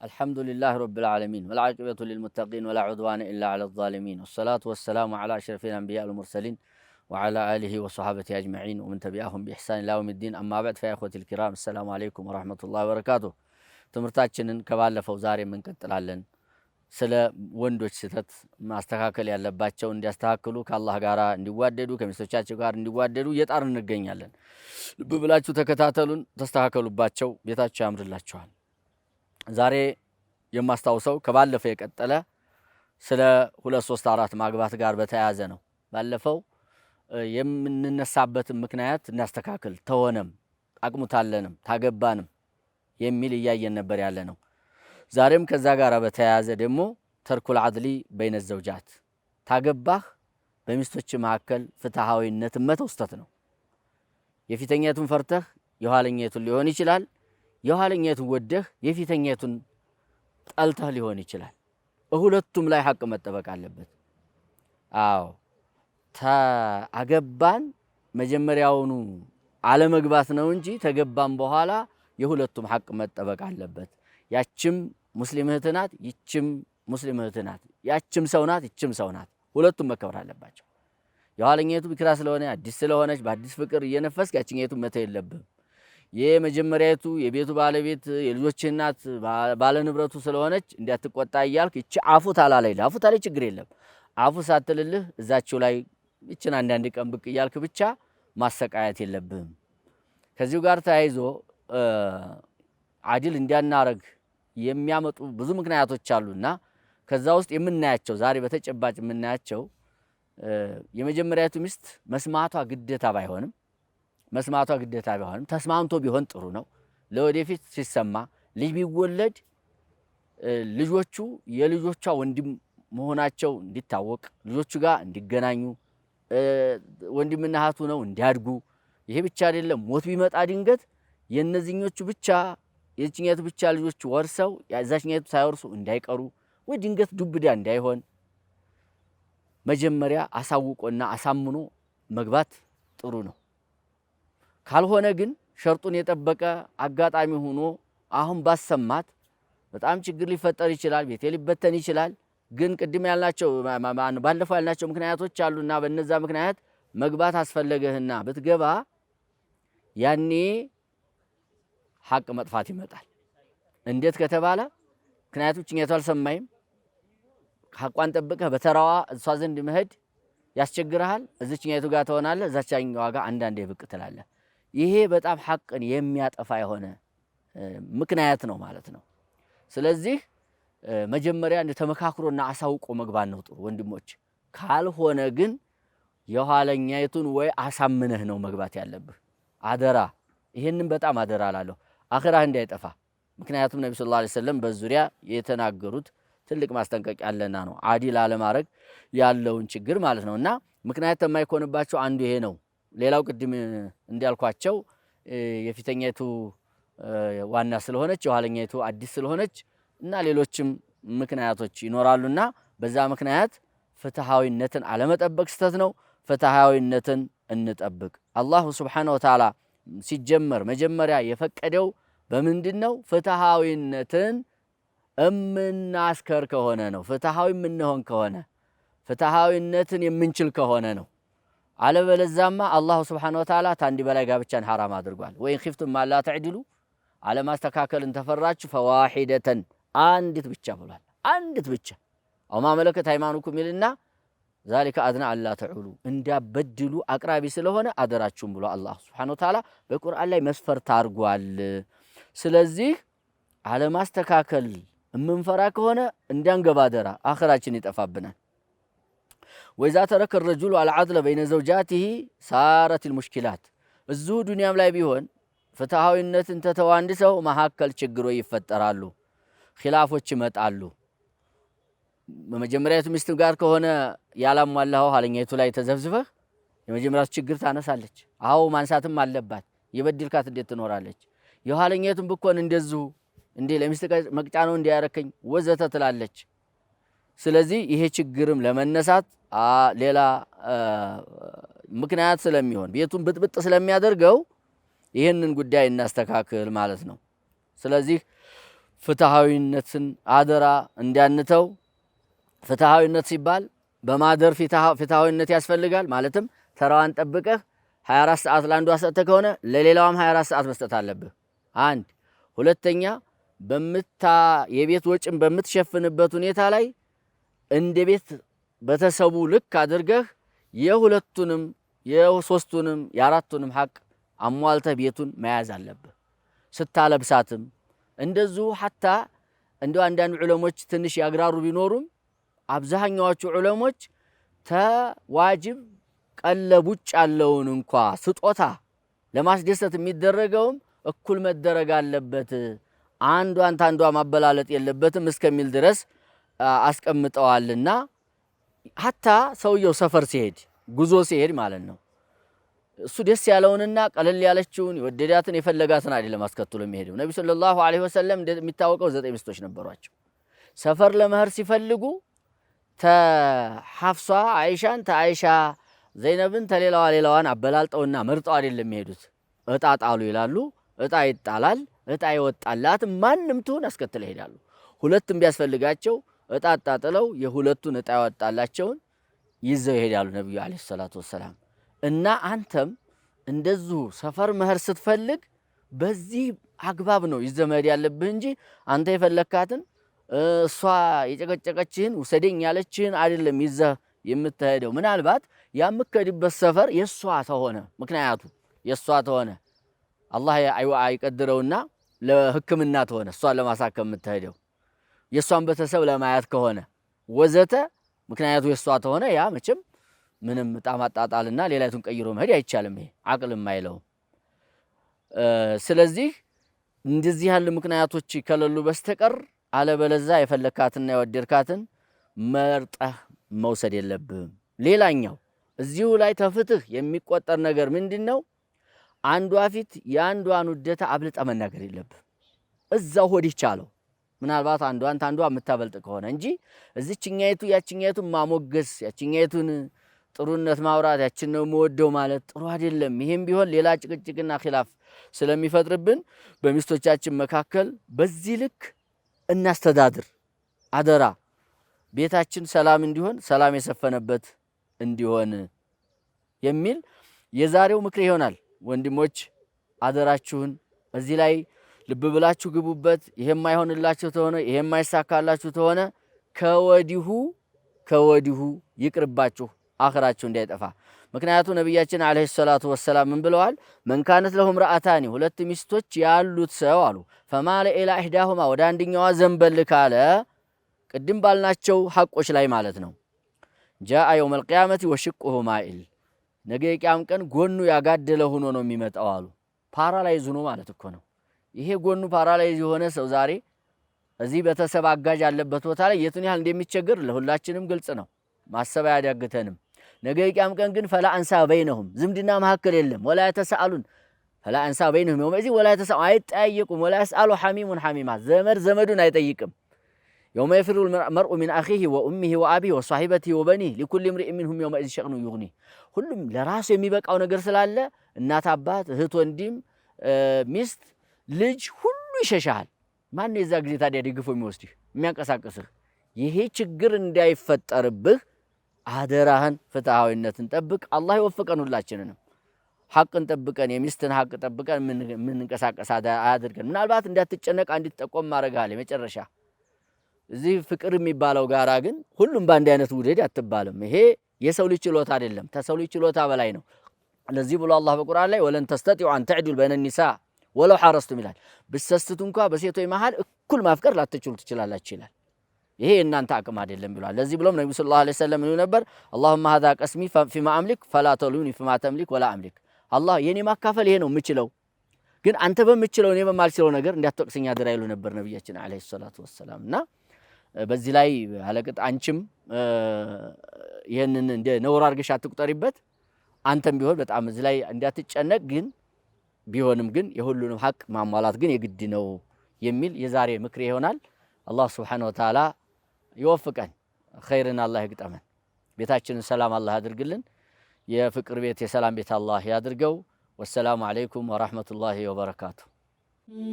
الحمد لله رب العالمين والعاقبة للمتقين ولا عدوان إلا على الظالمين والصلاة والسلام على أشرف الأنبياء والمرسلين وعلى آله وصحابته أجمعين ومن تبعهم بإحسان إلى يوم الدين أما بعد فيا أخوتي الكرام السلام عليكم ورحمة الله وبركاته ትምህርታችንን ከባለፈው ዛሬ እንቀጥላለን ስለ ወንዶች ስተት ማስተካከል ያለባቸው እንዲያስተካክሉ ከአላህ ጋር እንዲዋደዱ ከሚስቶቻቸው ጋር እንዲዋደዱ እየጣርን እንገኛለን ልብ ብላችሁ ተከታተሉን ተስተካከሉባቸው ቤታችሁ ያምርላችኋል ዛሬ የማስታውሰው ከባለፈው የቀጠለ ስለ 2 3 4 ማግባት ጋር በተያያዘ ነው ባለፈው የምንነሳበት ምክንያት እናስተካክል ተሆነም አቅሙታለንም ታገባንም የሚል ያያየን ነበር ያለ ነው ዛሬም ከዛ ጋር በተያያዘ ደግሞ ተርኩል አድሊ በይነ ዘውጃት ታገባህ በሚስቶች መካከል ፍትሃዊነት መተውስተት ነው የፊተኛቱን ፈርተህ የኋለኛቱን ሊሆን ይችላል የኋለኛቱን ወደህ የፊተኛቱን ጠልተህ ሊሆን ይችላል ሁለቱም ላይ ሐቅ መጠበቅ አለበት አዎ ታገባን መጀመሪያውኑ አለመግባት ነው እንጂ ተገባን በኋላ የሁለቱም ሐቅ መጠበቅ አለበት ያችም ሙስሊም እህት ናት ይችም ሙስሊም እህት ናት ያችም ሰው ናት ይችም ሰው ናት ሁለቱም መከበር አለባቸው የኋለኛቱ ቢክራ ስለሆነ አዲስ ስለሆነች በአዲስ ፍቅር እየነፈስክ ያችኛቱ መተው የለብህም የመጀመሪያቱ የቤቱ ባለቤት የልጆች እናት ባለ ንብረቱ ስለሆነች እንዲያትቆጣ ይያልክ እቺ አፉ ታላለይ አፉ ታለይ ችግር የለም አፉ ሳትልልህ እዛቸው ላይ እቺን አንድ ቀን ብቅ ይያልክ ብቻ ማሰቃየት የለብህም ከዚሁ ጋር ተያይዞ አዲል እንዲያናረግ የሚያመጡ ብዙ ምክንያቶች አሉና ከዛ ውስጥ የምናያቸው ዛሬ በተጨባጭ የምናያቸው የመጀመሪያቱ ሚስት መስማቷ ግዴታ ባይሆንም ተስማምቶ ቢሆን ጥሩ ነው ለወደፊት ሲሰማ ልጅ ቢወለድ ልጆቹ የልጆቿ ወንድም መሆናቸው እንዲታወቅ ልጆቹ ጋር እንዲገናኙ ወንድምና እህቱ ነው እንዲያድጉ ይሄ ብቻ አይደለም ሞት ቢመጣ ድንገት የነዚህኞቹ ብቻ የዚህኛቱ ብቻ ልጆች ወርሰው ያዛኛቱ ሳይወርሱ እንዳይቀሩ ወይ ድንገት ዱብዳ እንዳይሆን መጀመሪያ አሳውቆና አሳምኖ መግባት ጥሩ ነው ካልሆነ ግን ሸርጡን የጠበቀ አጋጣሚ ሆኖ አሁን ባሰማት በጣም ችግር ሊፈጠር ይችላል ቤት ሊበተን ይችላል ግን ቅድም ያልናቸው ባለፈው ያልናቸው ምክንያቶች አሉና በእነዛ ምክንያት መግባት አስፈልገህና ብትገባ ያኔ ሐቅ መጥፋት ይመጣል እንዴት ከተባለ ምክንያቱም ጭኛቱ አልሰማይም ሐቋን ጠብቀህ በተራዋ እሷ ዘንድ መሄድ ያስቸግርሃል እዚህኛቱ ጋር ተሆናለህ እዛቻኛው ጋር አንዳንዴ ብቅ ትላለህ ይሄ በጣም ሐቅን የሚያጠፋ የሆነ ምክንያት ነው ማለት ነው ስለዚህ መጀመሪያ ተመካክሮና አሳውቆ መግባት ነው ጥሩ ወንድሞች ካልሆነ ግን የኋለኛይቱን ወይ አሳምነህ ነው መግባት ያለብህ አደራ ይሄንን በጣም አደራ አላለሁ አኺራህ እንዳይጠፋ ምክንያቱም ነብዩ ሰለላሁ ዐለይሂ ወሰለም በዙሪያ የተናገሩት ትልቅ ማስጠንቀቂያ አለና ነው አዲል አለማረግ ያለውን ችግር ማለት ነውና ምክንያት የማይኮንባቸው አንዱ ይሄ ነው ሌላው ቅድም እንዲያልኳቸው የፊተኛይቱ ዋና ስለሆነች የኋለኛይቱ አዲስ ስለሆነች እና ሌሎችም ምክንያቶች ይኖራሉና በዛ ምክንያት ፍትሃዊነትን አለመጠበቅ ስተት ነው ፍትሃዊነትን እንጠብቅ አላህ Subhanahu Wa Ta'ala ሲጀመር መጀመሪያ የፈቀደው በምንድነው ፍትሃዊነትን እምናስከር ከሆነ ነው ፍትሃዊ ምንሆን ከሆነ ፍትሃዊነትን የምንችል ከሆነ ነው አለበለዛማ አላህ Subhanahu Wa Ta'ala ታንዲ በላይ ጋብቻን حرام አድርጓል ወይ ኺፍቱም ማላ ተዕድሉ አለማስተካከልን ተፈራችሁ ፈዋሂደተን አንዲት ብቻ ብሏል አንዲት ብቻ አው ማመለከት ሃይማኖኩም ይልና ذلك ادنى الا تعولوا እንዳበድሉ አቅራቢ ስለሆነ አደራችሁም ብሎ አላህ Subhanahu Wa Ta'ala በቁርአን ላይ መስፈርት አድርጓል ስለዚህ አለማስተካከል እምንፈራ ከሆነ እንዳንገባ አደራ አኺራችን ይጠፋብናል وإذا ترك الرجل العدل بين زوجاته صارت المشكلات እዙ ዱንያም ላይ ቢሆን ፍትሃዊነትን ተተው አንድ ሰው መሐከል ችግሮች ይፈጠራሉ ኺላፎች ይመጣሉ በመጀመሪያቱ ሚስት ጋር ከሆነ ያላሟላው ኋለኛይቱ ላይ ተዘብዝበህ የመጀመሪያው ችግር ታነሳለች አው ማንሳትም አለባት የበድልካት እንዴት ትኖራለች የኋለኛይቱን ብኮን እንደዚሁ እንዴ ለሚስት መቅጫ ነው እንዲያረከኝ ወዘተ ትላለች ስለዚህ ይሄ ችግርም ለመነሳት ሌላ ምክንያት ስለሚሆን ቤቱን ብጥብጥ ስለሚያደርገው ይሄንን ጉዳይ እናስተካክል ማለት ነው ስለዚህ ፍትሃዊነትን አደራ እንዲያንተው። ፍትሃዊነት ሲባል በማደር ፍትሃዊነት ያስፈልጋል። ማለትም ተራዋን ጠብቀህ 24 ሰዓት ለአንዷ ሰጥተህ ከሆነ ለሌላዋም 24 ሰዓት መስጠት አለብህ። አንድ ሁለተኛ የቤት ወጭን በምትሸፍንበት ሁኔታ ላይ እንደ ቤት በተሰቡ ልክ አድርገህ የሁለቱንም የሶስቱንም የአራቱንም ሐቅ አሟልተህ ቤቱን መያዝ አለብህ። ስታለብሳትም እንደዚሁ ሐታ እንደው አንዳንድ ዑለሞች ትንሽ ያግራሩ ቢኖሩም አብዛኛዎቹ ዑለሞች ተዋጅብ ቀለብ ውጭ ያለውን እንኳ ስጦታ ለማስደሰት የሚደረገውም እኩል መደረግ አለበት፣ አንዷን ታንዷ ማበላለጥ የለበትም እስከሚል ድረስ አስቀምጠዋልና ሐታ ሰውየው ሰፈር ሲሄድ ጉዞ ሲሄድ ማለት ነው እሱ ደስ ያለውንና ቀለል ያለችውን የወደዳትን የፈለጋትን አይደለም አስከትሎ የሚሄደው። ነብዩ ሰለላሁ ዐለይሂ ወሰለም እንደሚታወቀው 9 ሚስቶች ነበሯቸው። ሰፈር ለመህር ሲፈልጉ ተሐፍሷ አይሻን ተአይሻ ዘይነብን ሌላዋን አበላልጠውና መርጠው አይደለም የሚሄዱት። እጣ ጣሉ ይላሉ። እጣ ይጣላል። እጣ ይወጣላት ማንም ትሁን አስከትለው ይሄዳሉ። ሁለቱም ቢያስፈልጋቸው እጣ አጣጥለው የሁለቱን እጣ ያወጣላቸውን ይዘው ይሄዳሉ ነብዩ አለይሂ ሰላቱ ወሰላም። እና አንተም እንደዚሁ ሰፈር መህር ስትፈልግ በዚህ አግባብ ነው ይዘህ መሄድ ያለብህ እንጂ አንተ የፈለካትን እሷ የጨቀጨቀችህን ውሰደኝ ያለችህን አይደለም ይዘህ የምትሄደው። ምናልባት ያምከድበት ሰፈር የሷ ተሆነ ምክንያቱ የሷ ተሆነ አላህ አይቀድረውና ለሕክምና ተሆነ እሷን ለማሳከም የምትሄደው የሷን ቤተሰብ ለማየት ከሆነ ወዘተ ምክንያቱ የሷ ተሆነ ያ መቼም ምንም ጣማጣጣልና ሌላቱን ቀይሮ መሄድ አይቻልም። ይሄ አቅልም አይለው። ስለዚህ እንደዚህ ያሉ ምክንያቶች ከሌሉ በስተቀር አለበለዛ የፈለካትና የወደድካትን መርጠህ መውሰድ የለብህም። ሌላኛው እዚሁ ላይ ተፍትህ የሚቆጠር ነገር ምንድነው? አንዷ ፊት የአንዷን ውደታ አብልጣ መናገር የለብህም። እዛው ሆዲህ ቻለው። ምናልባት አንዷን ታንዷ የምታበልጥ ከሆነ እንጂ እዚህኛይቱ ያችኛይቱን ማሞገስ ያችኛይቱን ጥሩነት ማውራት ያችን ነው የምወደው ማለት ጥሩ አይደለም። ይሄም ቢሆን ሌላ ጭቅጭቅና ኺላፍ ስለሚፈጥርብን በሚስቶቻችን መካከል በዚህ ልክ እናስተዳድር። አደራ ቤታችን ሰላም እንዲሆን ሰላም የሰፈነበት እንዲሆን የሚል የዛሬው ምክር ይሆናል። ወንድሞች አደራችሁን እዚህ ላይ ልብ ብላችሁ ግቡበት። ይሄም ማይሆንላችሁ ተሆነ ይሄም ማይሳካላችሁ ተሆነ ከወዲሁ ይቅርባችሁ አኺራችሁ እንዳይጠፋ። ምክንያቱም ነብያችን አለይሂ ሰላቱ ወሰላም ምን ብለዋል? መን ካነት ለሁም ረአታኒ ሁለት ሚስቶች ያሉት ሰው አሉ ፈማለ ኢላ ኢህዳሁማ ወደ አንደኛዋ ዘንበል ካለ ቅድም ባልናቸው ሐቆች ላይ ማለት ነው ጃአ የውመል ቂያመቲ ወሽቁሁ ማኢል ነገ የቂያም ቀን ጎኑ ያጋደለ ሆኖ ነው የሚመጣው አሉ። ፓራላይዝ ሆኖ ማለት እኮ ነው። ይሄ ጎኑ ፓራላይዝ የሆነ ሰው ዛሬ እዚህ ቤተሰብ አጋዥ ያለበት ቦታ ላይ የቱን ያህል እንደሚቸገር ለሁላችንም ግልጽ ነው። ማሰብ አያዳግተንም። ነገ የቂያም ቀን ግን ፈላ አንሳ በይነሁም ዝምድና መካከል የለም። ወላ ተሰአሉን ፈላ አንሳ በይነሁም የውመዚ ወላ ተሰአሉ አይጠያየቁም። ወላ ያስአሉ ሐሚሙን ሐሚማ ዘመዱን አይጠይቅም። የውመ የፍሩ መርኡ ሚን አኺሂ ወኡሚሂ ወአቢሂ ወሷሂበቲሂ ወበኒሂ ሊኩሊ ምርኢን ሚንሁም የውመኢዝ ሸእኑ ዩግኒ። ሁሉም ለራሱ የሚበቃው ነገር ስላለ እናት፣ አባት፣ እህት፣ ወንድም፣ ሚስት፣ ልጅ ሁሉ ይሸሻል። ማን የዛ ጊዜ ታዲያ ደግፎ የሚወስድህ የሚያንቀሳቅስህ? ይሄ ችግር እንዳይፈጠርብህ አደራህን ፍትሃዊነትን ጠብቅ። አላህ ይወፍቀን ሁላችንንም ሐቅን ጠብቀን የሚስትን ሐቅ ጠብቀን ምን እንቀሳቀስ አያድርገን። ምናልባት እንዳትጨነቅ አንዲት ጠቆም ማረጋለ መጨረሻ እዚህ ፍቅር የሚባለው ጋራ ግን ሁሉም በአንድ አይነት ውደድ አትባልም። ይሄ የሰው ልጅ ችሎታ አይደለም፣ ተሰው ልጅ ችሎታ በላይ ነው። ለዚህ ብሎ አላህ በቁርአን ላይ ወለን ተስተጢዑ አን ተዕዲሉ በይነ ኒሳ ወለው ሐረስቱም ይላል። ብትሰስቱ እንኳ በሴቶች መሃል እኩል ማፍቀር ላትችሉ ትችላላችሁ ይላል። ይሄ እናንተ አቅም አይደለም ብሏል። ለዚህ ብሎም ነብዩ ሰለላሁ ዐለይሂ ወሰለም ምን ነበር? اللهم هذا قسمي فيما املك فلا تلوني فيما تملك ولا املك። አላህ የኔ ማካፈል ይሄ ነው የምችለው፣ ግን አንተ በምችለው እኔ በማልችለው ነገር እንዳትወቅሰኝ አደራ ይሉ ነበር ነብያችን ዐለይሂ ሰላቱ ወሰላም። እና በዚህ ላይ አለቅጥ አንቺም ይሄንን እንደ ነውር አድርገሽ አትቁጠሪበት። አንተም ቢሆን በጣም እዚህ ላይ እንዳትጨነቅ፣ ግን ቢሆንም ግን የሁሉንም ሐቅ ማሟላት ግን የግድ ነው የሚል የዛሬ ምክር ይሆናል። አላህ ሱብሓነሁ ወተዓላ ይወፍቀን፣ ኸይርን አላህ ይግጠመን፣ ቤታችንን ሰላም አላህ ያድርግልን፣ የፍቅር ቤት የሰላም ቤት አላህ ያድርገው። ወሰላሙ አለይኩም ወራህመቱላሂ ወበረካቱ።